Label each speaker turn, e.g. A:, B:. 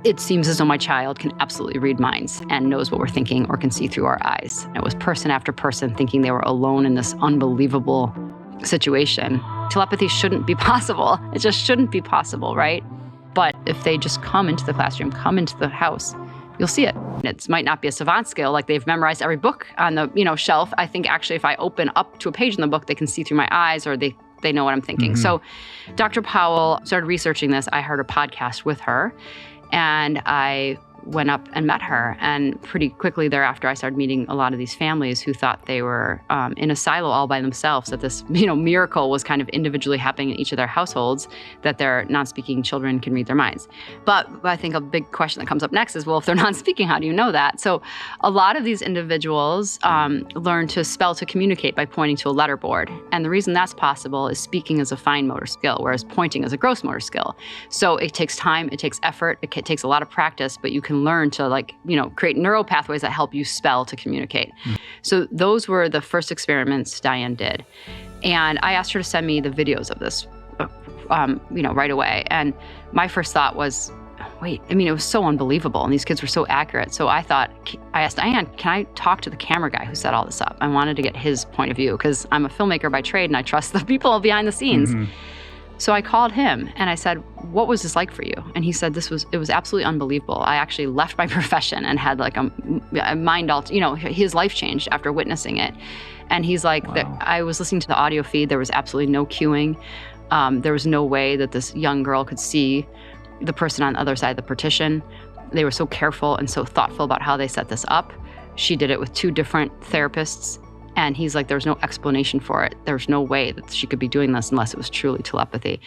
A: It seems as though my child can absolutely read minds and knows what we're thinking or can see through our eyes. And it was person after person thinking they were alone in this unbelievable situation. Telepathy shouldn't be possible. It just shouldn't be possible, right? But if they just come into the classroom, come into the house, you'll see it. It might not be a savant skill, like they've memorized every book on the shelf. I think actually if I open up to a page in the book, they can see through my eyes, or they know what I'm thinking.
B: Mm-hmm.
A: So Dr. Powell started researching this. I heard a podcast with her, and I went up and met her. And pretty quickly thereafter, I started meeting a lot of these families who thought they were in a silo all by themselves, that this miracle was kind of individually happening in each of their households, that their non-speaking children can read their minds. But I think a big question that comes up next is, well, if they're non-speaking, how do you know that? So a lot of these individuals learn to spell to communicate by pointing to a letterboard. And the reason that's possible is speaking is a fine motor skill, whereas pointing is a gross motor skill. So it takes time, it takes effort, it takes a lot of practice, but you can learn to create neural pathways that help you spell to communicate. So those were the first experiments Diane did. And I asked her to send me the videos of this, right away. And my first thought was, wait, it was so unbelievable. And these kids were so accurate. So I asked Diane, can I talk to the camera guy who set all this up? I wanted to get his point of view because I'm a filmmaker by trade and I trust the people behind the scenes. Mm-hmm. So I called him and I said, what was this like for you? And he said, it was absolutely unbelievable. I actually left my profession and had like a mind his life changed after witnessing it. And he's like, wow. I was listening to the audio feed. There was absolutely no cueing. There was no way that this young girl could see the person on the other side of the partition. They were so careful and so thoughtful about how they set this up. She did it with 2 different therapists. And he's like, there's no explanation for it. There's no way that she could be doing this unless it was truly telepathy.